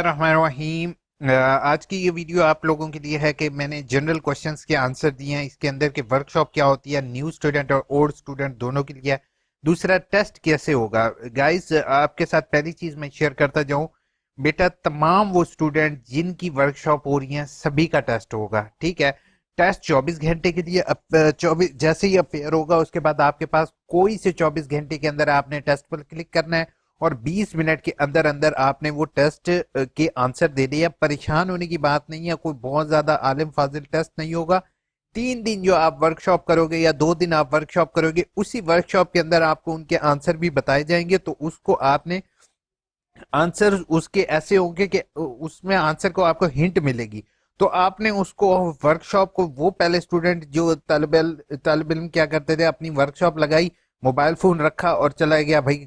रहीम। आज की ये वीडियो आप लोगों के लिए है कि मैंने जनरल क्वेश्चंस के आंसर दिए हैं। इसके अंदर के वर्कशॉप क्या होती है, न्यू स्टूडेंट और ओल्ड स्टूडेंट दोनों के लिए। दूसरा, टेस्ट कैसे होगा। गाइस, आपके साथ पहली चीज मैं शेयर करता जाऊं, बेटा तमाम वो स्टूडेंट जिनकी वर्कशॉप हो रही है सभी का टेस्ट होगा। ठीक है, टेस्ट 24 घंटे के लिए 24 जैसे ही अपेयर होगा उसके बाद आपके पास कोई से 24 घंटे के अंदर आपने टेस्ट पर क्लिक करना है और 20 मिनट के अंदर अंदर आपने वो टेस्ट के आंसर दे दिया। परेशान होने की बात नहीं है, कोई बहुत ज्यादा आलिम फाजिल टेस्ट नहीं होगा। 3 दिन जो आप वर्कशॉप करोगे या 2 दिन आप वर्कशॉप करोगे, उसी वर्कशॉप के अंदर आपको उनके आंसर भी बताए जाएंगे। तो उसको आपने आंसर उसके ऐसे होंगे कि उसमें आंसर को आपको हिंट मिलेगी। तो आपने उसको वर्कशॉप को, वो पहले स्टूडेंट जो तलब इल्म क्या करते थे, अपनी वर्कशॉप लगाई, मोबाइल फोन रखा और चला गया भाई,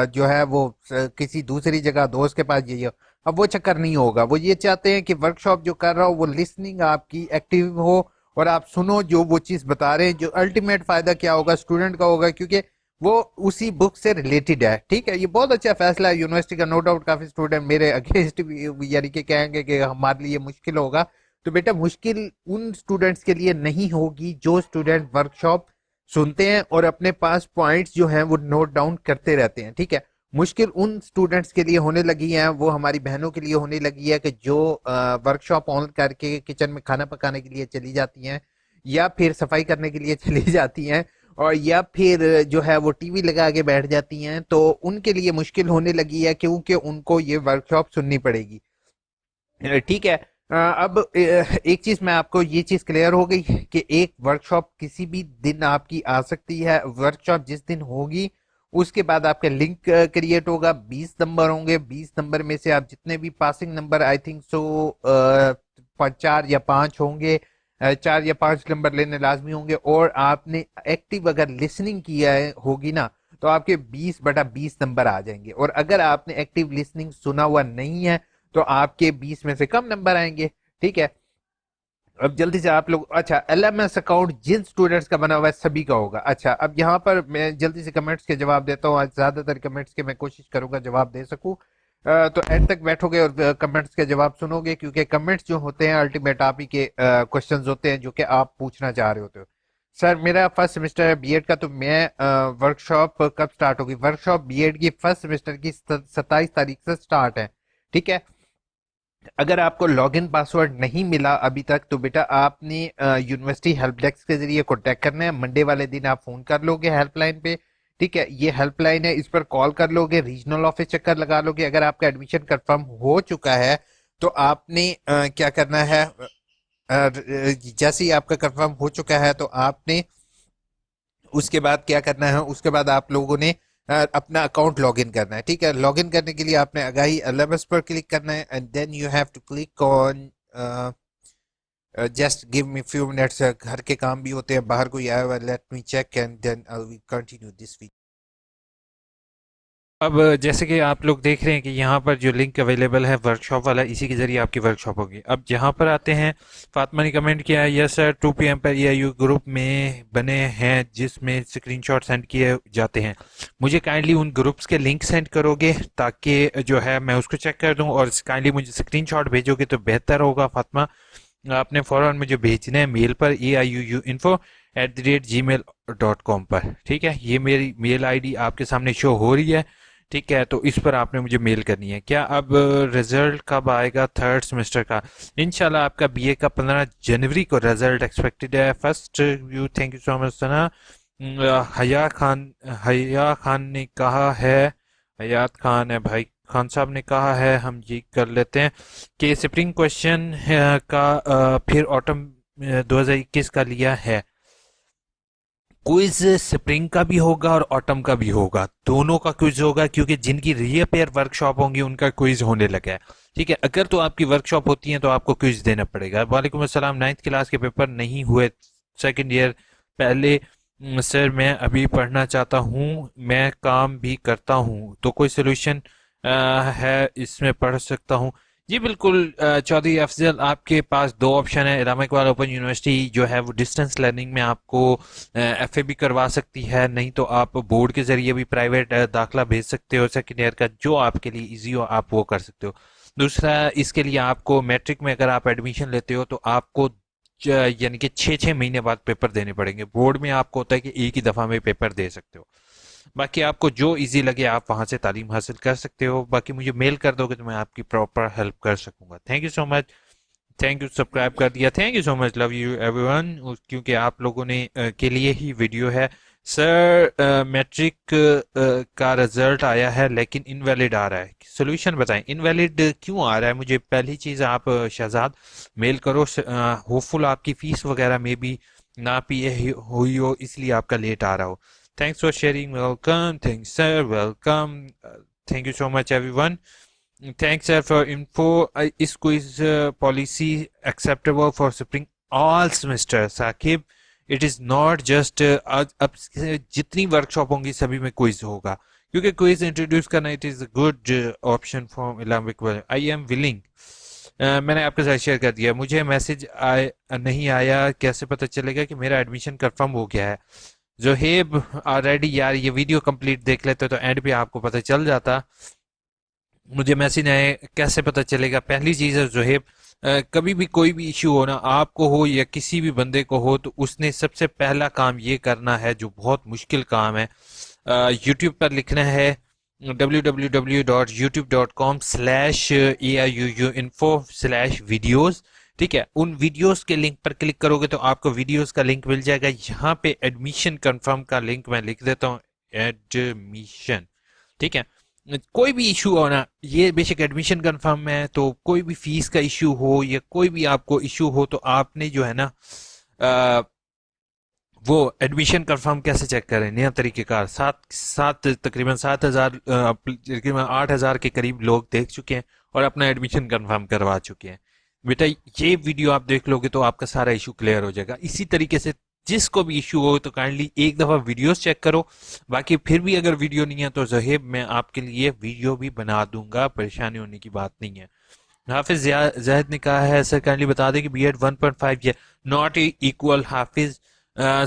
जो है वो किसी दूसरी जगह दोस्त के पास जाइए। अब वो चक्कर नहीं होगा। वो ये चाहते हैं कि वर्कशॉप जो कर रहा हो वो लिसनिंग आपकी एक्टिव हो और आप सुनो जो वो चीज बता रहे हैं। जो अल्टीमेट फायदा क्या होगा स्टूडेंट का होगा, क्योंकि वो उसी बुक से रिलेटेड है। ठीक है, ये बहुत अच्छा फैसला है यूनिवर्सिटी का। नो डाउट काफी स्टूडेंट मेरे अगेंस्ट यानी कि कहेंगे कि हमारे लिए मुश्किल होगा। तो बेटा मुश्किल उन स्टूडेंट्स के लिए नहीं होगी जो स्टूडेंट वर्कशॉप सुनते हैं और अपने पास पॉइंट्स जो हैं वो नोट डाउन करते रहते हैं। ठीक है, मुश्किल उन स्टूडेंट्स के लिए होने लगी है, वो हमारी बहनों के लिए होने लगी है कि जो वर्कशॉप ऑन करके किचन में खाना पकाने के लिए चली जाती हैं या फिर सफाई करने के लिए चली जाती हैं और या फिर जो है वो टीवी लगा के बैठ जाती हैं। तो उनके लिए मुश्किल होने लगी है क्योंकि उनको ये वर्कशॉप सुननी पड़ेगी। ठीक है, अब एक चीज मैं आपको, ये चीज क्लियर हो गई कि एक वर्कशॉप किसी भी दिन आपकी आ सकती है। वर्कशॉप जिस दिन होगी उसके बाद आपका लिंक क्रिएट होगा। 20 नंबर होंगे, 20 नंबर में से आप जितने भी passing number, I think so 4 या 5 होंगे, 4 या 5 नंबर लेने लाजमी होंगे। और आपने एक्टिव अगर लिसनिंग किया है होगी ना, तो आपके 20/20 नंबर आ जाएंगे। और अगर आपने एक्टिव लिसनिंग सुना हुआ नहीं है तो आपके 20 में से कम नंबर आएंगे। ठीक है, अब जल्दी से आप लोग, अच्छा, एलएमएस अकाउंट जिन स्टूडेंट्स का बना हुआ है सभी का होगा। अच्छा, अब यहाँ पर मैं जल्दी से कमेंट्स के जवाब देता हूँ। आज ज्यादातर कमेंट्स के मैं कोशिश करूंगा जवाब दे सकूं। तो एंड तक बैठोगे और कमेंट्स के जवाब सुनोगे, क्योंकि कमेंट्स जो होते हैं अल्टीमेट आप ही के क्वेश्चंस होते हैं जो कि आप पूछना चाह रहे होते हो। सर मेरा फर्स्ट सेमेस्टर है बीएड का, तो मैं वर्कशॉप कब स्टार्ट होगी। वर्कशॉप बीएड की फर्स्ट सेमेस्टर की 27 तारीख से स्टार्ट है। ठीक है, अगर आपको लॉगिन पासवर्ड नहीं मिला अभी तक तो बेटा आपने यूनिवर्सिटी हेल्प डेस्क के जरिए कॉन्टेक्ट करना है। मंडे वाले दिन आप फोन कर लोगे हेल्पलाइन पे। ठीक है, ये हेल्पलाइन है, इस पर कॉल कर लोगे, रीजनल ऑफिस चक्कर लगा लोगे। अगर आपका एडमिशन कंफर्म हो चुका है तो आपने क्या करना है, जैसे ही आपका कंफर्म हो चुका है तो आपने उसके बाद क्या करना है, उसके बाद आप लोगों ने अपना अकाउंट लॉगिन करना है। ठीक है, लॉगिन करने के लिए आपने आगाही एलएमएस पर क्लिक करना है and then you have to click on just give me few minutes. घर के काम भी होते हैं, बाहर कोई आया हुआ, let me check and then I will continue this video. अब जैसे कि आप लोग देख रहे हैं कि यहाँ पर जो लिंक अवेलेबल है वर्कशॉप वाला, इसी के जरिए आपकी वर्कशॉप होगी। अब यहाँ पर आते हैं, फातिमा ने कमेंट किया है, यस सर 2 PM पर EIU ग्रुप में बने हैं जिसमें स्क्रीनशॉट सेंड किए जाते हैं। मुझे काइंडली उन ग्रुप्स के लिंक सेंड करोगे ताकि जो है मैं उसको चेक कर दूँ, और काइंडली मुझे स्क्रीनशॉट भेजोगे तो बेहतर होगा। फातिमा, आपने फ़ौरन मुझे भेजना है मेल पर aiuuinfo@gmail.com पर। ठीक है, ये मेरी मेल आईडी आपके सामने शो हो रही है। ठीक है, तो इस पर आपने मुझे मेल करनी है। क्या अब रिजल्ट कब आएगा थर्ड सेमेस्टर का। इंशाल्लाह आपका बीए का 15 जनवरी को रिजल्ट एक्सपेक्टेड है। First view, thank you so much Sana. Haya Khan ने कहा है, हयात खान है भाई, खान साहब ने कहा है, हम ये कर लेते हैं कि स्प्रिंग क्वेश्चन का फिर ऑटम 2021 का लिया है। क्विज स्प्रिंग का भी होगा और ऑटम का भी होगा, दोनों का क्विज होगा, क्योंकि जिनकी रीअपेयर वर्कशॉप होंगी उनका क्विज होने लगा है। ठीक है, अगर तो आपकी वर्कशॉप होती है तो आपको क्विज देना पड़ेगा। वालेकुम अस्सलाम, 9th क्लास के पेपर नहीं हुए सेकंड ईयर पहले। सर मैं अभी पढ़ना चाहता हूँ, मैं काम भी करता हूँ, तो कोई सोल्यूशन है इसमें पढ़ सकता हूँ। जी बिल्कुल चौधरी अफजल, आपके पास 2 ऑप्शन है। इलामा इकबाल ओपन यूनिवर्सिटी जो है वो डिस्टेंस लर्निंग में आपको FA भी करवा सकती है, नहीं तो आप बोर्ड के जरिए भी प्राइवेट दाखिला भेज सकते हो सेकेंड ईयर का, जो आपके लिए इजी हो आप वो कर सकते हो। दूसरा, इसके लिए आपको मैट्रिक में अगर आप एडमिशन लेते हो तो आपको यानी कि 6-6 महीने बाद पेपर देने पड़ेंगे। बोर्ड में आपको होता है कि एक ही दफ़ा में पेपर दे सकते हो। बाकी आपको जो इजी लगे आप वहां से तालीम हासिल कर सकते हो। बाकी मुझे मेल कर दोगे तो मैं आपकी प्रॉपर हेल्प कर सकूंगा। Thank you so much. Thank you, subscribe कर दिया। Thank you so much, love you everyone, क्योंकि आप लोगों ने के लिए ही वीडियो है। सर मैट्रिक का रिजल्ट आया है लेकिन इनवैलिड आ रहा है, सोल्यूशन बताएं। इनवैलिड क्यों आ रहा है? मुझे पहली चीज़ आप शहजाद मेल करो। होपफुल आपकी फीस वगैरह में भी ना पे हुई हो इसलिए आपका लेट आ रहा हो। Thanks for sharing, welcome, thanks sir, welcome, thank you so much everyone. Thanks, sir, for info. Is quiz policy acceptable for spring all semester? Saqib, it is not just अब जितनी वर्कशॉप होंगी सभी में क्विज होगा, क्योंकि quiz introduce करना it is a good option for Islamic. I am willing. मैंने आपके साथ शेयर कर दिया। मुझे मैसेज नहीं आया, कैसे पता चलेगा कि मेरा एडमिशन कंफर्म हो गया है? जोहेब ऑलरेडी यार ये वीडियो कंप्लीट देख लेते तो एंड पे आपको पता चल जाता। मुझे मैसेज आए कैसे पता चलेगा? पहली चीज है जोहेब, कभी भी कोई भी इश्यू हो ना, आपको हो या किसी भी बंदे को हो, तो उसने सबसे पहला काम ये करना है जो बहुत मुश्किल काम है। यूट्यूब पर लिखना है www.youtube.com/AIUUinfo/videos। ठीक है, उन वीडियोस के लिंक पर क्लिक करोगे तो आपको वीडियोस का लिंक मिल जाएगा। यहाँ पे एडमिशन कंफर्म का लिंक मैं लिख देता हूँ, एडमिशन। ठीक है, कोई भी इशू हो ना, ये बेशक एडमिशन कंफर्म है तो कोई भी फीस का इशू हो या कोई भी आपको इशू हो तो आपने जो है ना अ, वो एडमिशन कंफर्म कैसे चेक करें? नया तरीकेकार, सात सात तकरीबन 7,000 तकरीबन 8,000 के करीब लोग देख चुके हैं और अपना एडमिशन कंफर्म करवा चुके हैं। बेटा ये वीडियो आप देख लोगे तो आपका सारा इशू क्लियर हो जाएगा। इसी तरीके से जिसको भी इशू हो तो काइंडली एक दफा वीडियोस चेक करो। बाकी फिर भी अगर वीडियो नहीं है तो जहेब मैं आपके लिए वीडियो भी बना दूंगा, परेशानी होने की बात नहीं है। हाफिज जहद ने कहा है सर काइंडली बता दें कि बी एड 1.5 ये नॉट इक्वल हाफिज।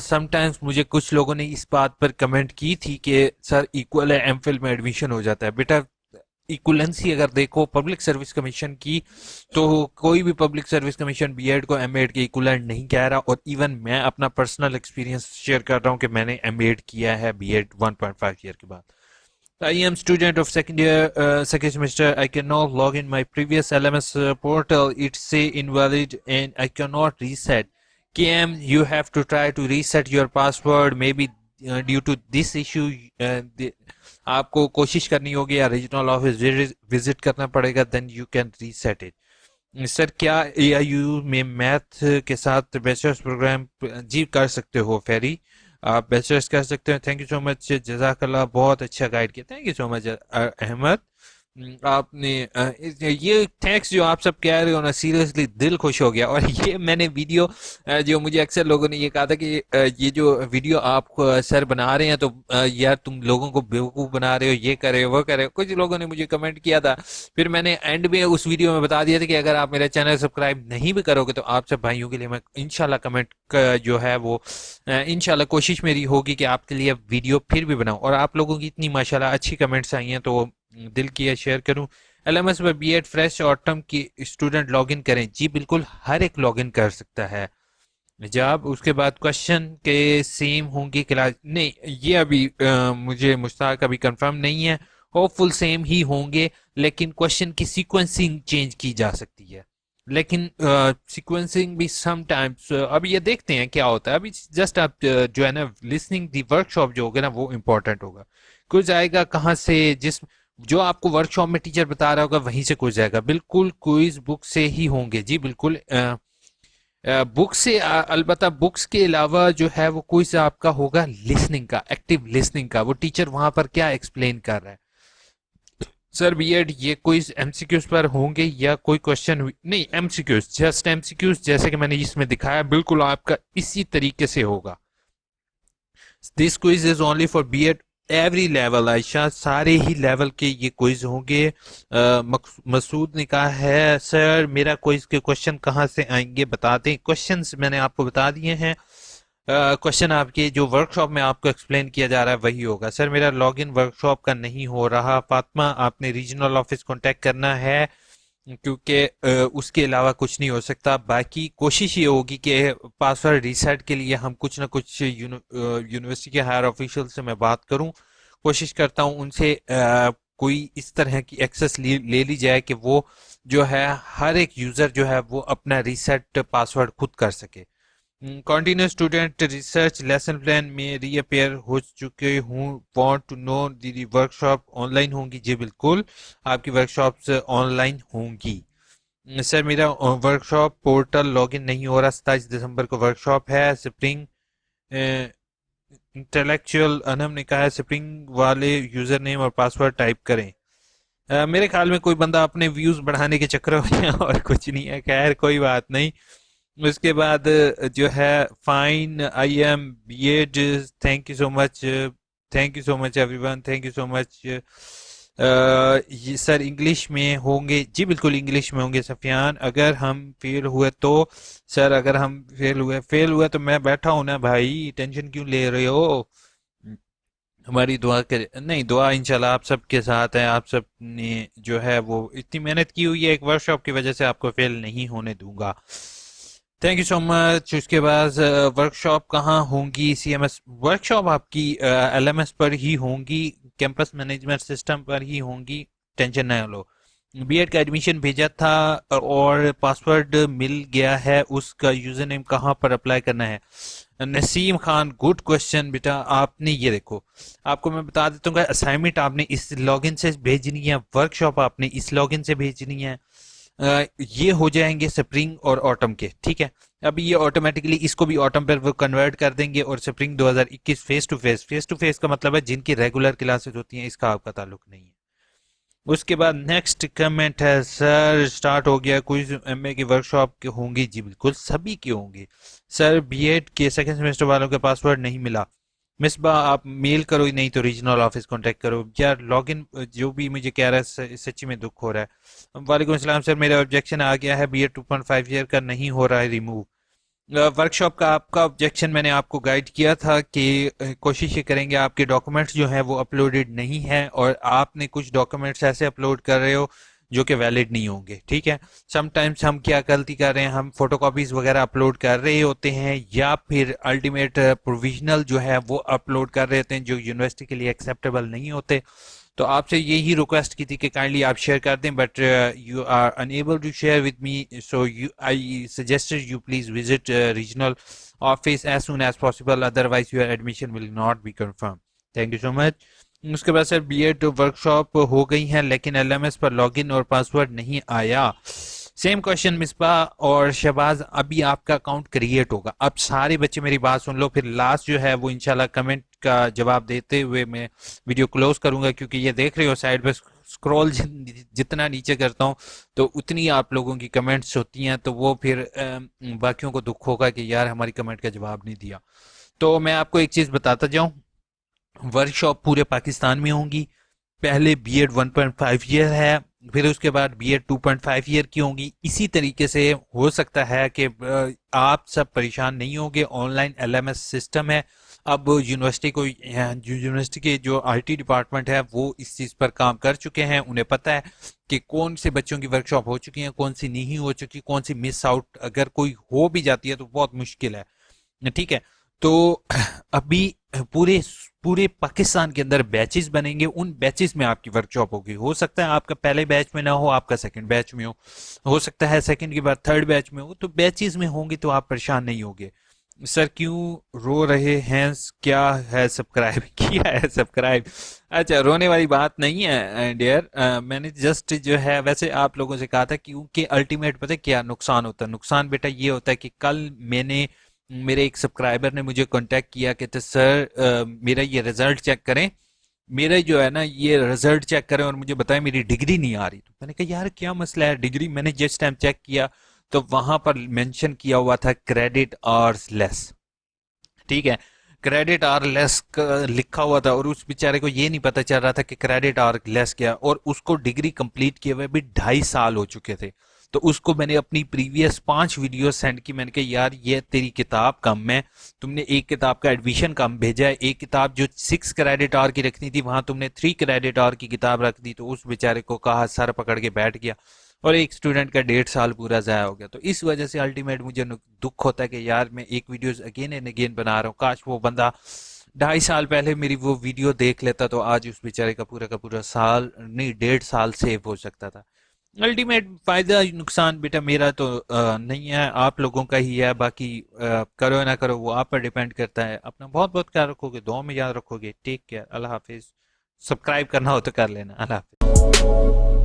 समटाइम्स मुझे कुछ लोगों ने इस बात पर कमेंट की थी कि सर इक्वल है, एमफिल में एडमिशन हो जाता है। बेटा इक्वलेंसी अगर देखो पब्लिक सर्विस कमीशन की, तो कोई भी पब्लिक सर्विस कमीशन बीएड को एमएड के इक्वलेंट नहीं कह रहा। और इवन मैं अपना पर्सनल एक्सपीरियंस शेयर कर रहा हूँ कि मैंने एमएड किया है बीएड 1.5 ईयर के बाद। I am student of second year, second semester. I cannot log in my previous LMS portal. It say invalid and I cannot reset. KM, you have to try to reset your password. Maybe due to this issue, आपको कोशिश करनी होगी या regional office visit करना पड़ेगा, then you can reset it. Sir क्या AIU में math के साथ बैचलर्स प्रोग्राम? जी कर सकते हो फेरी, आप बैचलर्स कर सकते हो। थैंक यू सो मच, जजाकल्ला, बहुत अच्छा गाइड किया। Thank you so much Ahmed. आपने ये थैंक्स जो आप सब कह रहे हो ना, सीरियसली दिल खुश हो गया। और ये मैंने वीडियो जो मुझे अक्सर लोगों ने ये कहा था कि ये जो वीडियो आप सर बना रहे हैं तो यार तुम लोगों को बेवकूफ़ बना रहे हो, ये कर रहे हो, वो कर रहे हो। कुछ लोगों ने मुझे कमेंट किया था, फिर मैंने एंड में उस वीडियो में बता दिया था कि अगर आप मेरा चैनल सब्सक्राइब नहीं भी करोगे तो आप सब भाइयों के लिए मैं इंशाल्लाह कमेंट जो है वो इंशाल्लाह कोशिश मेरी होगी कि आपके लिए वीडियो फिर भी बनाऊं। और आप लोगों की इतनी माशाल्लाह अच्छी कमेंट्स आई हैं तो दिल किया शेयर करूं। एलएमएस पर बीएड फ्रेश और टर्म की स्टूडेंट लॉगिन करें? जी बिल्कुल, हर एक लॉगिन कर सकता है। जब उसके बाद क्वेश्चन के सेम होंगे क्लास, नहीं ये अभी मुझे मुश्ताक अभी कंफर्म नहीं है। होपफुल सेम ही होंगे, लेकिन क्वेश्चन की सीक्वेंसिंग चेंज की जा सकती है। लेकिन सीक्वेंसिंग भी समटाइम्स अभी ये देखते हैं क्या होता है। अभी जस्ट आप जो है ना लिसनिंग दी वर्कशॉप जो होगा ना वो इम्पोर्टेंट होगा। कुछ आएगा कहाँ से? जिस जो आपको वर्कशॉप में टीचर बता रहा होगा वहीं से कुछ जाएगा। बिल्कुल क्विज बुक से ही होंगे। जी बिल्कुल, बुक से अलबत्ता बुक्स के अलावा जो है वो क्विज आपका होगा लिसनिंग का, एक्टिव लिसनिंग का। वो टीचर वहां पर क्या एक्सप्लेन कर रहा है। सर बीएड ये क्विज एमसीक्यूज पर होंगे या कोई क्वेश्चन? नहीं, एमसीक्यूज, जस्ट एमसीक्यूज, जैसे कि मैंने इसमें दिखाया बिल्कुल आपका इसी तरीके से होगा। This quiz is only for BEd every level. Ayesha, सारे ही लेवल के ये क्विज होंगे। मसूद ने कहा है सर मेरा क्विज के क्वेश्चन कहाँ से आएंगे बता दें। क्वेश्चंस मैंने आपको बता दिए हैं। क्वेश्चन आपके जो वर्कशॉप में आपको एक्सप्लेन किया जा रहा है वही होगा। सर मेरा लॉगिन वर्कशॉप का नहीं हो रहा। फातिमा, आपने रीजनल ऑफिस कांटेक्ट करना है क्योंकि उसके अलावा कुछ नहीं हो सकता। बाकी कोशिश ये होगी कि पासवर्ड रीसेट के लिए हम कुछ ना कुछ यूनिवर्सिटी के हायर ऑफिशियल से मैं बात करूं, कोशिश करता हूं उनसे कोई इस तरह की एक्सेस ले ली जाए कि वो जो है हर एक यूजर जो है वो अपना रीसेट पासवर्ड खुद कर सके। Continue student research lesson plan में रीअपेयर हो चुके हूँ, want to know the workshop online होंगी? जी बिल्कुल, आपकी वर्कशॉप्स ऑनलाइन होंगी। सर मेरा वर्कशॉप पोर्टल लॉगिन नहीं हो रहा, 27 दिसंबर को वर्कशॉप है। स्प्रिंग इंटेलेक्चुअल अनम ने कहा है स्प्रिंग वाले यूजर नेम और पासवर्ड टाइप करें। मेरे ख्याल में कोई बंदा अपने व्यूज बढ़ाने के चक्कर में और कुछ नहीं है, खैर कोई बात नहीं। उसके बाद जो है fine I am BEd, thank you so much, thank you so much everyone, thank you so much. ये सर इंग्लिश में होंगे? जी बिल्कुल इंग्लिश में होंगे सफियान। अगर हम फेल हुए तो? सर अगर हम फेल हुए तो मैं बैठा हूं ना भाई, टेंशन क्यों ले रहे हो? हमारी दुआ करे, नहीं दुआ इंशाल्लाह आप सबके साथ है। आप सब ने जो है वो इतनी मेहनत की हुई है एक वर्कशॉप की वजह से, आपको फेल नहीं होने दूंगा। Thank you so much. उसके बाद वर्कशॉप कहाँ होंगी? सीएमएस वर्कशॉप आपकी एलएमएस पर ही होंगी, कैंपस मैनेजमेंट सिस्टम पर ही होंगी, टेंशन ना लो। बीएड का एडमिशन भेजा था और पासवर्ड मिल गया है, उसका यूजर नेम कहाँ पर अप्लाई करना है? नसीम खान, गुड क्वेश्चन बेटा। आपने ये देखो, आपको मैं बता देता हूँ, असाइनमेंट आपने इस लॉगिन से भेजनी है, वर्कशॉप आपने इस लॉगिन से भेजनी है। ये हो जाएंगे स्प्रिंग और ऑटम के, ठीक है। अभी ये ऑटोमेटिकली इसको भी ऑटम पर वो कन्वर्ट कर देंगे और स्प्रिंग 2021 फेस टू फेस का मतलब है जिनकी रेगुलर क्लासेस होती हैं, इसका आपका ताल्लुक नहीं है। उसके बाद नेक्स्ट कमेंट है, सर स्टार्ट हो गया क्विज एमए की वर्कशॉप के होंगी? जी बिल्कुल सभी की होंगी। सर बीएड के सेकंड सेमेस्टर वालों के पासवर्ड नहीं मिला? मिसबा आप मेल करो, ही नहीं तो रीजनल ऑफिस कांटेक्ट करो यार। लॉगिन जो भी मुझे कह रहा है सच्ची में दुख हो रहा है। वालेकुम सलाम सर, मेरा ऑब्जेक्शन आ गया है, बीएड 2.5 ईयर का नहीं हो रहा है रिमूव। वर्कशॉप का आपका ऑब्जेक्शन मैंने आपको गाइड किया था कि कोशिश ये करेंगे आपके डॉक्यूमेंट्स जो हैं वो अपलोडेड नहीं है, और आपने कुछ डॉक्यूमेंट्स ऐसे अपलोड कर रहे हो जो कि वैलिड नहीं होंगे, ठीक है। समटाइम्स हम क्या गलती कर रहे हैं, हम फोटोकॉपीज वगैरह अपलोड कर रहे होते हैं या फिर अल्टीमेट प्रोविजनल जो है वो अपलोड कर रहे होते हैं जो यूनिवर्सिटी के लिए एक्सेप्टेबल नहीं होते। तो आपसे यही रिक्वेस्ट की थी कि काइंडली आप शेयर कर दें, but you are unable to share with me, so you I suggested you please visit regional office as soon as possible, otherwise your admission will not be confirm. Thank you so much. उसके बाद sir BEd workshop हो गई है लेकिन LMS पर login और password नहीं आया। सेम क्वेश्चन मिसबा और शहबाज, अभी आपका अकाउंट क्रिएट होगा। अब सारे बच्चे मेरी बात सुन लो, फिर लास्ट जो है वो इंशाल्लाह कमेंट का जवाब देते हुए मैं वीडियो क्लोज करूंगा, क्योंकि ये देख रहे हो साइड पे स्क्रॉल जितना नीचे करता हूँ तो उतनी आप लोगों की कमेंट्स होती हैं, तो वो फिर बाकियों को दुख होगा कि यार हमारी कमेंट का जवाब नहीं दिया। तो मैं आपको एक चीज बताता जाऊं, वर्कशॉप पूरे पाकिस्तान में होंगी। पहले बीएड 1.5 ईयर है, फिर उसके बाद बीएड 2.5 ईयर की होंगी। इसी तरीके से हो सकता है कि आप सब परेशान नहीं होंगे, ऑनलाइन एलएमएस सिस्टम है। अब यूनिवर्सिटी को, यूनिवर्सिटी के जो आईटी डिपार्टमेंट है वो इस चीज़ पर काम कर चुके हैं, उन्हें पता है कि कौन से बच्चों की वर्कशॉप हो चुकी है, कौन सी नहीं हो चुकी, कौन सी मिस आउट अगर कोई हो भी जाती है तो बहुत मुश्किल है, ठीक है। तो अभी पूरे पूरे पाकिस्तान के अंदर बैचेस बनेंगे, उन बैचेस में आपकी वर्कशॉप होगी। हो सकता है आपका पहले बैच में ना हो, आपका सेकंड बैच में हो सकता है सेकंड के बाद थर्ड बैच में हो, तो बैचेस में होंगे तो आप परेशान नहीं होंगे। सर क्यों रो रहे हैं, क्या है सब्सक्राइब किया है सब्सक्राइब? अच्छा रोने वाली बात नहीं है डियर, मैंने जस्ट जो है वैसे आप लोगों से कहा था क्योंकि अल्टीमेट पता है क्या नुकसान होता है। नुकसान बेटा ये होता है कि कल मेरे एक सब्सक्राइबर ने मुझे कांटेक्ट किया कि तो सर मेरा ये रिजल्ट चेक करें, मेरा जो है ना ये रिजल्ट चेक करें और मुझे बताएं मेरी डिग्री नहीं आ रही। तो मैंने कहा यार क्या मसला है डिग्री? मैंने जिस टाइम चेक किया तो वहां पर मेंशन किया हुआ था क्रेडिट आवर्स लेस, ठीक है, क्रेडिट आवर लेस लिखा हुआ था, और उस बेचारे को ये नहीं पता चल रहा था कि क्रेडिट आवर लेस क्या, और उसको डिग्री कंप्लीट किए हुए भी 2.5 साल हो चुके थे। तो उसको मैंने अपनी प्रीवियस 5 वीडियो सेंड की, मैंने कहा यार ये तेरी किताब कम है, तुमने एक किताब का एडमिशन कम भेजा है, एक किताब जो 6 क्रेडिट आवर की रखनी थी वहां तुमने 3 क्रेडिट आवर की किताब रख दी। तो उस बेचारे को कहा, सर पकड़ के बैठ गया। और एक स्टूडेंट का 1.5 साल पूरा ज़ाया हो गया। तो इस वजह से अल्टीमेट मुझे दुख होता है कि यार मैं एक वीडियोस अगेन एंड अगेन बना रहा हूँ, काश वो बंदा 2.5 साल पहले मेरी वो वीडियो देख लेता तो आज उस बेचारे का पूरा साल नहीं 1.5 साल सेव हो सकता था। अल्टीमेट फायदा नुकसान बेटा मेरा तो नहीं है, आप लोगों का ही है। बाकी करो ना करो वो आप पर डिपेंड करता है। अपना बहुत बहुत ख्याल रखोगे, दुआ में याद रखोगे। टेक केयर, अल्लाह हाफिज। सब्सक्राइब करना हो तो कर लेना। अल्लाह हाफिज।